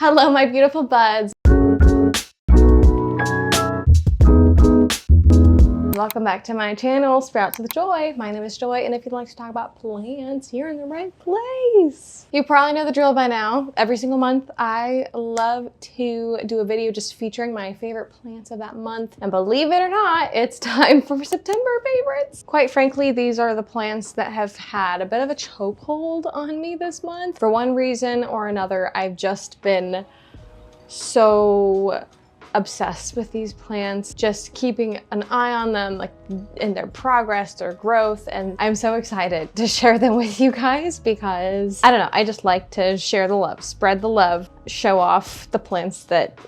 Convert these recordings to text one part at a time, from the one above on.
Hello, my beautiful buds. Welcome back to my channel, Sprouts with Joy. My name is Joy, and if you'd like to talk about plants, you're in the right place. You probably know the drill by now. Every single month, I love to do a video just featuring my favorite plants of that month. And believe it or not, it's time for September favorites. Quite frankly, these are the plants that have had a bit of a chokehold on me this month. For one reason or another, I've just been so obsessed with these plants, just keeping an eye on them, like in their progress, their growth, and I'm so excited to share them with you guys because I don't know, I just like to share the love, spread the love, show off the plants that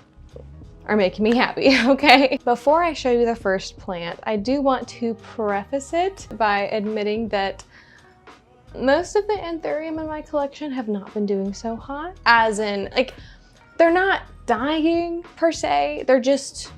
are making me happy, okay? Before I show you the first plant, I do want to preface it by admitting that most of the anthurium in my collection have not been doing so hot, as in, like, they're not dying per se, they're just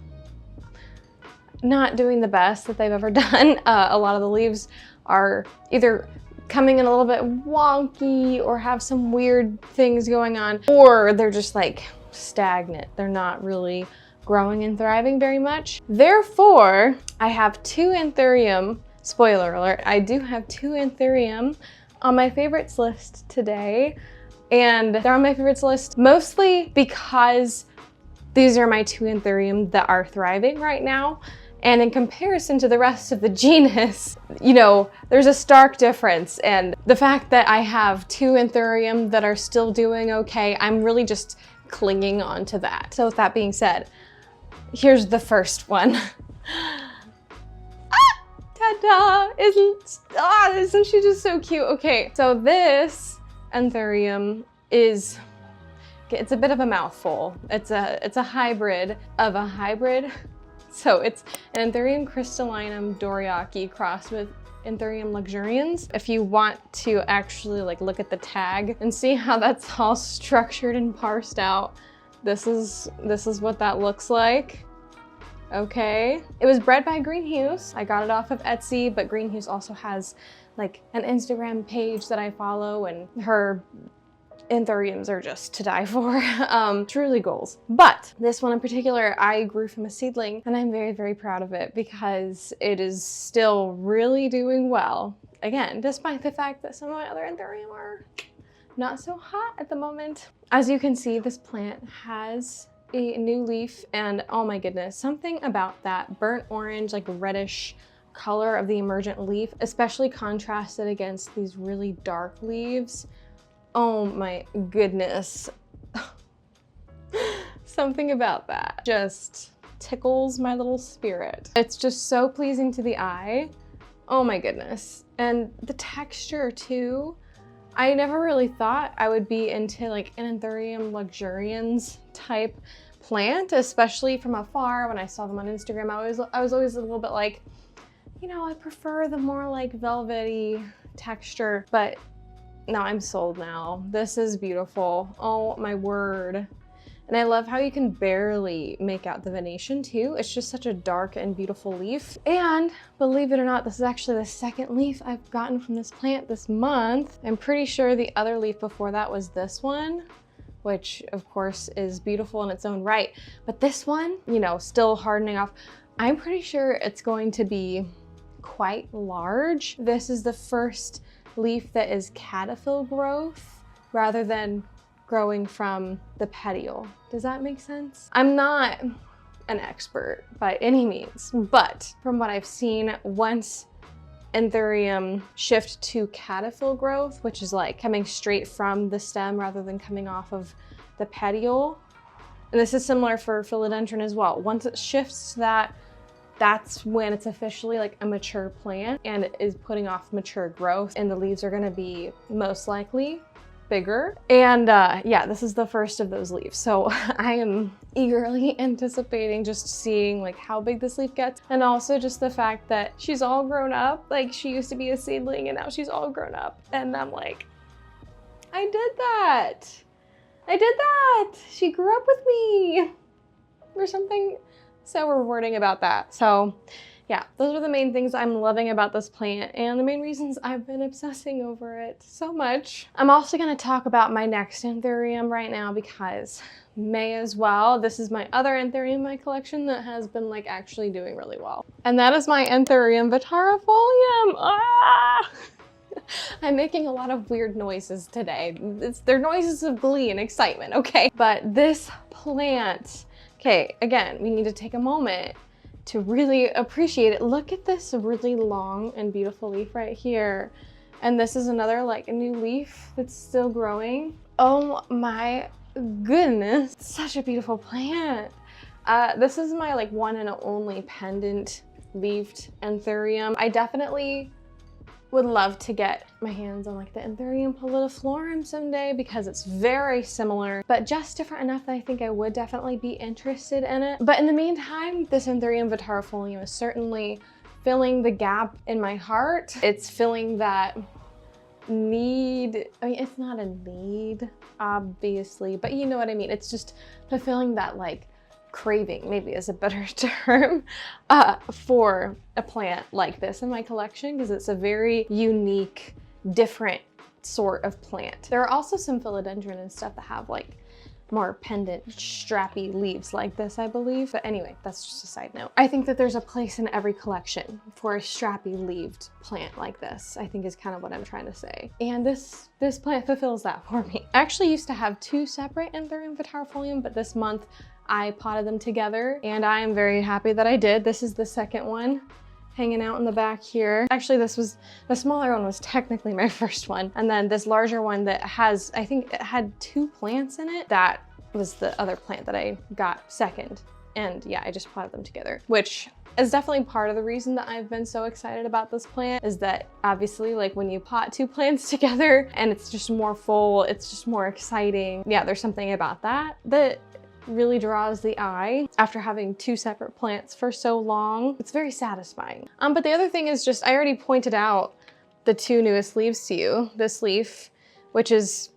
not doing the best that they've ever done. A lot of the leaves are either coming in a little bit wonky or have some weird things going on, or they're just like stagnant. They're not really growing and thriving very much. Therefore, I have two anthurium, spoiler alert, I do have two anthurium on my favorites list today. And they're on my favorites list mostly because these are my two anthurium that are thriving right now. And in comparison to the rest of the genus, you know, there's a stark difference. And the fact that I have two anthurium that are still doing okay, I'm really just clinging on to that. So with that being said, here's the first one. Ta-da! Isn't she just so cute? Okay, so this anthurium is, it's a bit of a mouthful. It's a hybrid of a hybrid. So it's an Anthurium crystallinum Doriaki crossed with Anthurium luxurians. If you want to actually like look at the tag and see how that's all structured and parsed out, this is what that looks like. Okay. It was bred by Greenhouse. I got it off of Etsy, but Greenhouse also has like an Instagram page that I follow, and her anthuriums are just to die for. Truly goals. But this one in particular, I grew from a seedling, and I'm very, very proud of it because it is still really doing well. Again, despite the fact that some of my other anthurium are not so hot at the moment. As you can see, this plant has a new leaf, and oh my goodness, something about that burnt orange, like reddish color of the emergent leaf, especially contrasted against these really dark leaves. Oh my goodness. Something about that just tickles my little spirit. It's just so pleasing to the eye. Oh my goodness. And the texture too. I never really thought I would be into like an Anthurium luxurians type plant, especially from afar. When I saw them on Instagram, I was always a little bit like, you know, I prefer the more like velvety texture, but no, I'm sold now. This is beautiful. Oh my word. And I love how you can barely make out the venation too. It's just such a dark and beautiful leaf. And believe it or not, this is actually the second leaf I've gotten from this plant this month. I'm pretty sure the other leaf before that was this one, which of course is beautiful in its own right. But this one, you know, still hardening off. I'm pretty sure it's going to be quite large. This is the first leaf that is cataphyll growth rather than growing from the petiole. Does that make sense? I'm not an expert by any means, but from what I've seen, once anthurium shift to cataphyll growth, which is like coming straight from the stem rather than coming off of the petiole, and this is similar for philodendron as well. Once it shifts to that, that's when it's officially like a mature plant and it is putting off mature growth, and the leaves are going to be most likely bigger. And yeah, this is the first of those leaves. So I am eagerly anticipating just seeing like how big this leaf gets, and also just the fact that she's all grown up. Like, she used to be a seedling and now she's all grown up, and I'm like, I did that. I did that. She grew up with me. There's something so rewarding about that. So yeah, those are the main things I'm loving about this plant and the main reasons I've been obsessing over it so much. I'm also going to talk about my next anthurium right now because may as well. This is my other anthurium in my collection that has been like actually doing really well. And that is my anthurium vitarifolium. Ah! I'm making a lot of weird noises today. They're noises of glee and excitement, okay? But this plant, okay, again, we need to take a moment to really appreciate it. Look at this really long and beautiful leaf right here. And this is another like a new leaf that's still growing. Oh my goodness, such a beautiful plant. This is my like one and only pendant leafed anthurium. I definitely would love to get my hands on like the anthurium pallidiflorum someday because it's very similar, but just different enough that I think I would definitely be interested in it. But in the meantime, this anthurium vitarifolium is certainly filling the gap in my heart. It's filling that need. I mean, it's not a need, obviously, but you know what I mean. It's just fulfilling that like craving, maybe is a better term, for a plant like this in my collection because it's a very unique, different sort of plant. There are also some philodendron and stuff that have like more pendant, strappy leaves like this, I believe. But anyway, that's just a side note. I think that there's a place in every collection for a strappy leaved plant like this, I think is kind of what I'm trying to say. And this plant fulfills that for me. I actually used to have two separate anthurium vitarifolium, but this month I potted them together and I am very happy that I did. This is the second one hanging out in the back here. Actually, the smaller one was technically my first one. And then this larger one that has, I think it had 2 plants in it. That was the other plant that I got second. And yeah, I just potted them together, which is definitely part of the reason that I've been so excited about this plant is that obviously like when you pot 2 plants together and it's just more full, it's just more exciting. Yeah, there's something about that really draws the eye after having 2 separate plants for so long. It's very satisfying. But the other thing is just, I already pointed out the 2 newest leaves to you. This leaf, which is,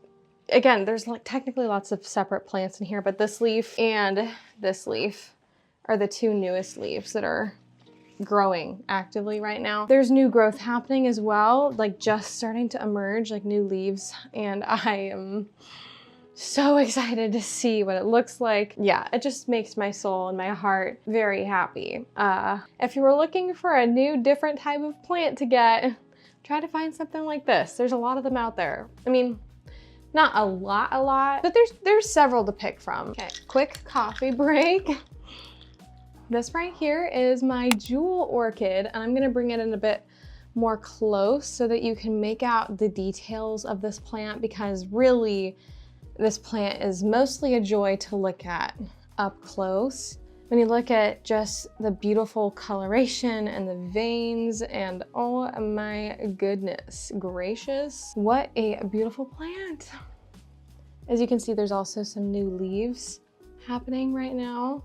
again, there's like technically lots of separate plants in here, but this leaf and this leaf are the 2 newest leaves that are growing actively right now. There's new growth happening as well, like just starting to emerge, like new leaves, and I am so excited to see what it looks like. Yeah, it just makes my soul and my heart very happy. If you were looking for a new, different type of plant to get, try to find something like this. There's a lot of them out there. I mean, not a lot, but there's several to pick from. Okay, quick coffee break. This right here is my jewel orchid, and I'm gonna bring it in a bit more close so that you can make out the details of this plant because really, this plant is mostly a joy to look at up close. When you look at just the beautiful coloration and the veins and oh my goodness gracious, what a beautiful plant. As you can see, there's also some new leaves happening right now.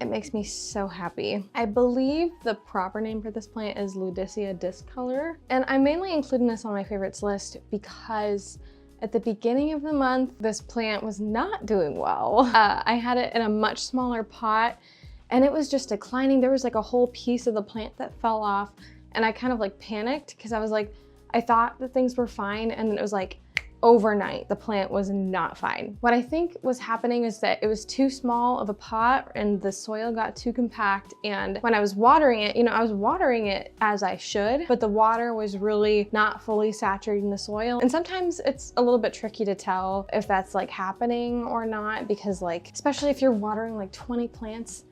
It makes me so happy. I believe the proper name for this plant is Ludicea discolor. And I'm mainly including this on my favorites list because at the beginning of the month, this plant was not doing well. I had it in a much smaller pot and it was just declining. There was like a whole piece of the plant that fell off and I kind of like panicked because I was like, I thought that things were fine and then it was like overnight, the plant was not fine. What I think was happening is that it was too small of a pot and the soil got too compact. And when I was watering it, you know, I was watering it as I should, but the water was really not fully saturating the soil. And sometimes it's a little bit tricky to tell if that's like happening or not, because like, especially if you're watering like 20 plants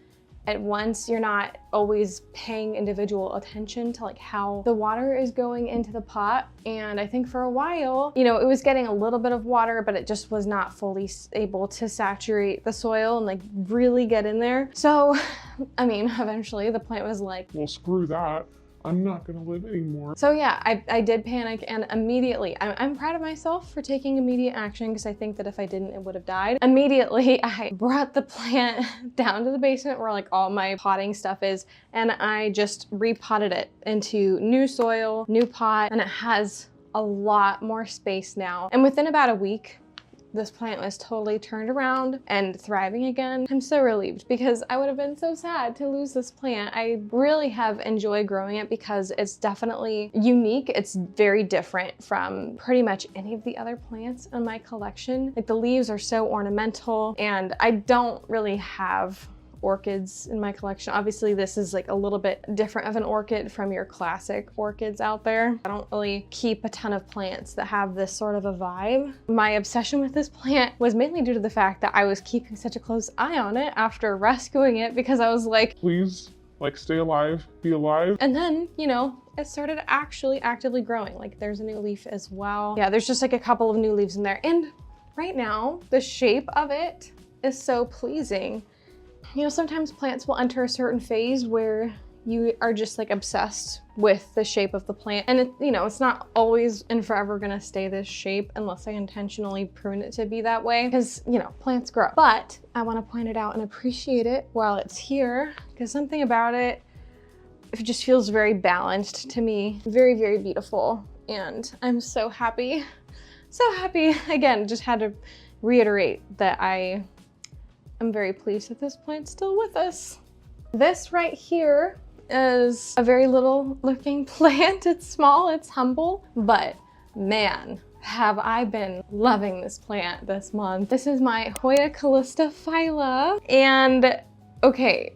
at once, you're not always paying individual attention to like how the water is going into the pot. And I think for a while, you know, it was getting a little bit of water, but it just was not fully able to saturate the soil and like really get in there. So, I mean, eventually the plant was like, well, screw that. I'm not gonna live anymore. So yeah, I did panic and immediately, I'm proud of myself for taking immediate action because I think that if I didn't, it would have died. Immediately, I brought the plant down to the basement where like all my potting stuff is, and I just repotted it into new soil, new pot, and it has a lot more space now. And within about a week, this plant was totally turned around and thriving again. I'm so relieved because I would have been so sad to lose this plant. I really have enjoyed growing it because it's definitely unique. It's very different from pretty much any of the other plants in my collection. Like the leaves are so ornamental, and I don't really have orchids in my collection. Obviously this is like a little bit different of an orchid from your classic orchids out there. I don't really keep a ton of plants that have this sort of a vibe. My obsession with this plant was mainly due to the fact that I was keeping such a close eye on it after rescuing it, because I was like, please, like, stay alive, be alive. and then, you know, it started actually actively growing. Like there's a new leaf as well. Yeah, there's just like a couple of new leaves in there. And right now the shape of it is so pleasing. You know, sometimes plants will enter a certain phase where you are just like obsessed with the shape of the plant. And it, you know, it's not always and forever gonna stay this shape unless I intentionally prune it to be that way, because, you know, plants grow. But I wanna point it out and appreciate it while it's here, because something about it just feels very balanced to me. Very, very beautiful. And I'm so happy, so happy. Again, just had to reiterate that I'm very pleased that this plant's still with us. This right here is a very little looking plant. It's small, it's humble, but man, have I been loving this plant this month. This is my Hoya calistophylla. And okay,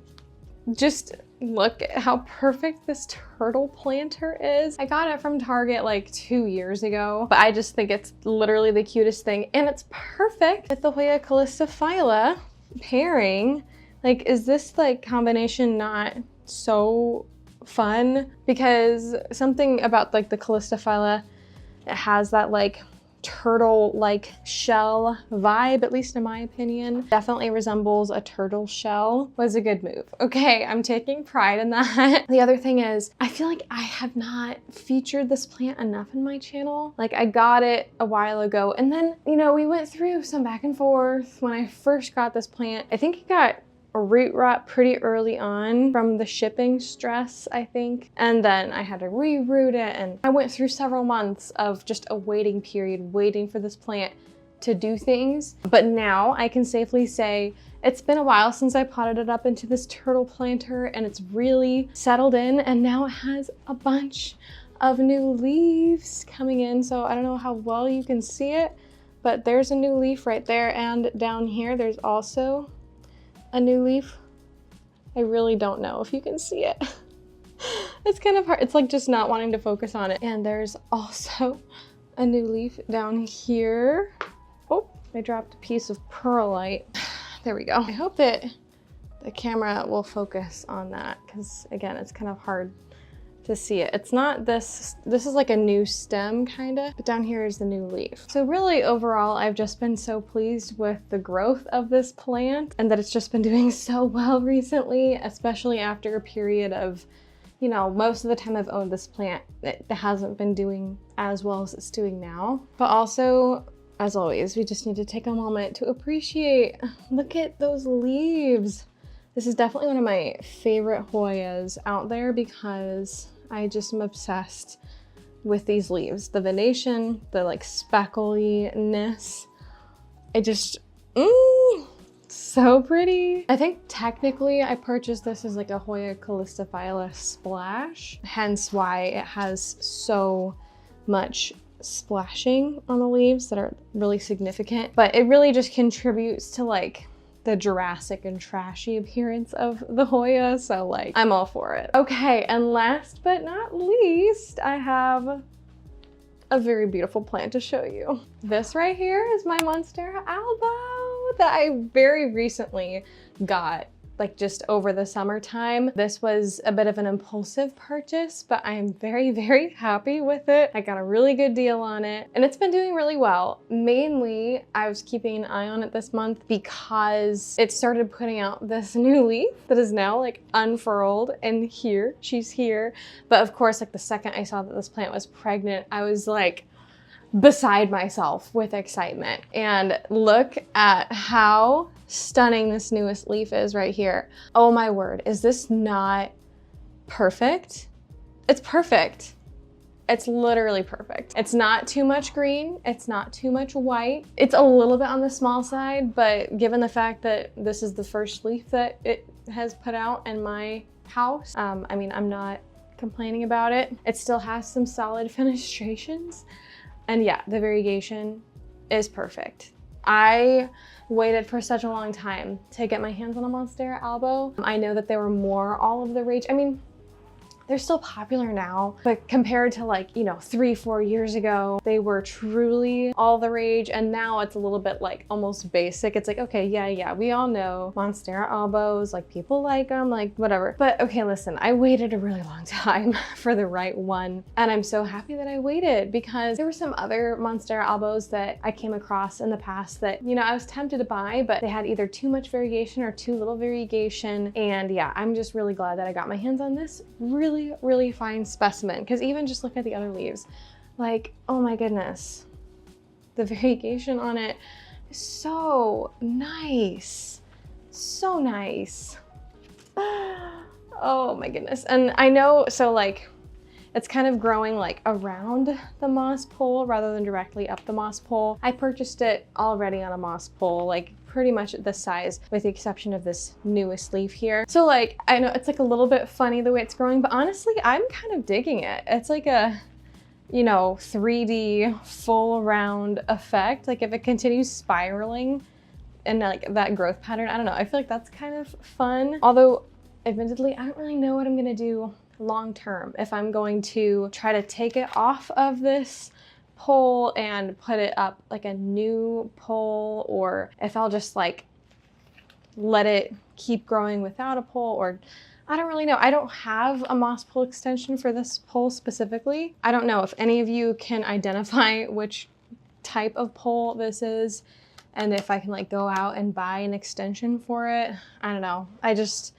just look at how perfect this turtle planter is. I got it from Target like 2 years ago, but I just think it's literally the cutest thing. And it's perfect with the Hoya calistophylla pairing. Like, is this like combination not so fun? Because something about like the calistophylla, it has that like turtle-like shell vibe, at least in my opinion. Definitely resembles a turtle shell. Was a good move. Okay, I'm taking pride in that. The other thing is, I feel like I have not featured this plant enough in my channel. Like I got it a while ago, and then, you know, we went through some back and forth when I first got this plant. I think it got a root rot pretty early on from the shipping stress, I think. And then I had to reroot it, and I went through several months of just a waiting period, waiting for this plant to do things. But now I can safely say it's been a while since I potted it up into this turtle planter, and it's really settled in, and now it has a bunch of new leaves coming in. So I don't know how well you can see it, but there's a new leaf right there, and down here there's also a new leaf. I really don't know if you can see it. It's kind of hard. It's like just not wanting to focus on it. And there's also a new leaf down here. Oh, I dropped a piece of perlite. There we go. I hope that the camera will focus on that, because again, it's kind of hard to see it. It's not this is like a new stem kinda, but down here is the new leaf. So really overall, I've just been so pleased with the growth of this plant, and that it's just been doing so well recently, especially after a period of, you know, most of the time I've owned this plant, it hasn't been doing as well as it's doing now. But also, as always, we just need to take a moment to appreciate, look at those leaves. This is definitely one of my favorite Hoyas out there because I just am obsessed with these leaves. The venation, the like speckliness. I just, so pretty. I think technically I purchased this as like a Hoya calistophylla splash, hence why it has so much splashing on the leaves that are really significant. But it really just contributes to like the Jurassic and trashy appearance of the Hoya, so like I'm all for it. Okay, and last but not least, I have a very beautiful plant to show you. This right here is my Monstera albo that I very recently got, like just over the summertime. This was a bit of an impulsive purchase, but I am very, very happy with it. I got a really good deal on it, and it's been doing really well. Mainly, I was keeping an eye on it this month because it started putting out this new leaf that is now like unfurled, and here, she's here. But of course, like the second I saw that this plant was pregnant, I was like beside myself with excitement. And look at how stunning this newest leaf is right here. Oh my word, is this not perfect? It's perfect. It's literally perfect. It's not too much green. It's not too much white. It's a little bit on the small side, but given the fact that this is the first leaf that it has put out in my house, I mean, I'm not complaining about it. It still has some solid fenestrations. And yeah, the variegation is perfect. I waited for such a long time to get my hands on a Monstera albo. I know that they were more all of the rage. I mean, they're still popular now, but compared to like, you know, 3-4 years ago, they were truly all the rage. And now it's a little bit like almost basic. It's like, okay, yeah, we all know Monstera albos, like people like them, like whatever. But okay, listen, I waited a really long time for the right one. And I'm so happy that I waited because there were some other Monstera albos that I came across in the past that, you know, I was tempted to buy, but they had either too much variegation or too little variegation. And yeah, I'm just really glad that I got my hands on this really fine specimen, because even just look at the other leaves, like, oh my goodness, the variegation on it is so nice, so nice. Oh my goodness. And I know, so like it's kind of growing like around the moss pole rather than directly up the moss pole. I purchased it already on a moss pole, like pretty much this size with the exception of this newest leaf here. So like, I know it's like a little bit funny the way it's growing, but honestly, I'm kind of digging it. It's like a, you know, 3D full round effect. Like if it continues spiraling and like that growth pattern, I don't know, I feel like that's kind of fun. Although admittedly, I don't really know what I'm gonna do long term. If I'm going to try to take it off of this pole and put it up like a new pole, or if I'll just like let it keep growing without a pole, or I don't really know. I don't have a moss pole extension for this pole specifically. I don't know if any of you can identify which type of pole this is and if I can like go out and buy an extension for it. I don't know.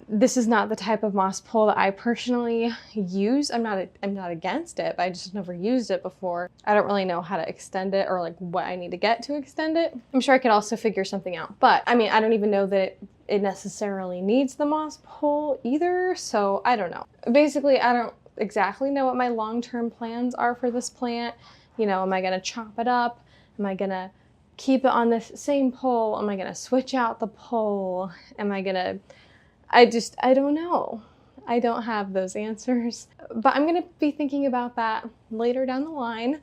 This is not the type of moss pole that I personally use. I'm not against it, but I just never used it before. I don't really know how to extend it or like what I need to get to extend it. I'm sure I could also figure something out, but I mean, I don't even know that it necessarily needs the moss pole either. So I don't know. Basically, I don't exactly know what my long-term plans are for this plant. You know, am I gonna chop it up? Am I gonna keep it on this same pole? Am I gonna switch out the pole? Am I gonna, I don't know. I don't have those answers, but I'm gonna be thinking about that later down the line.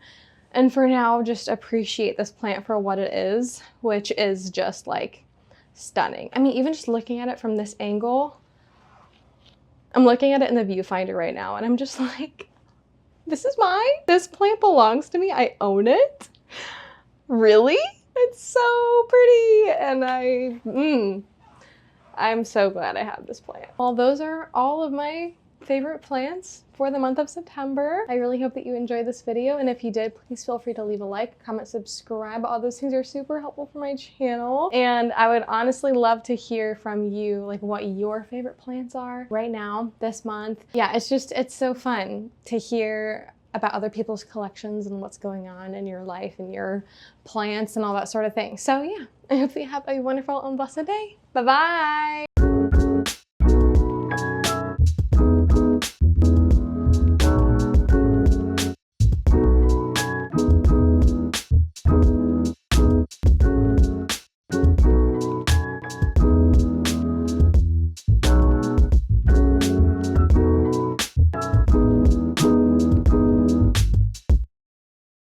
And for now, just appreciate this plant for what it is, which is just like stunning. I mean, even just looking at it from this angle, I'm looking at it in the viewfinder right now and I'm just like, this is mine. This plant belongs to me. I own it. Really? It's so pretty, and I'm so glad I have this plant. Well, those are all of my favorite plants for the month of September. I really hope that you enjoyed this video, and if you did, please feel free to leave a like, comment, subscribe. All those things are super helpful for my channel, and I would honestly love to hear from you, like what your favorite plants are right now, this month. Yeah, it's so fun to hear about other people's collections and what's going on in your life and your plants and all that sort of thing. So yeah, I hope you have a wonderful and blessed day. Bye-bye.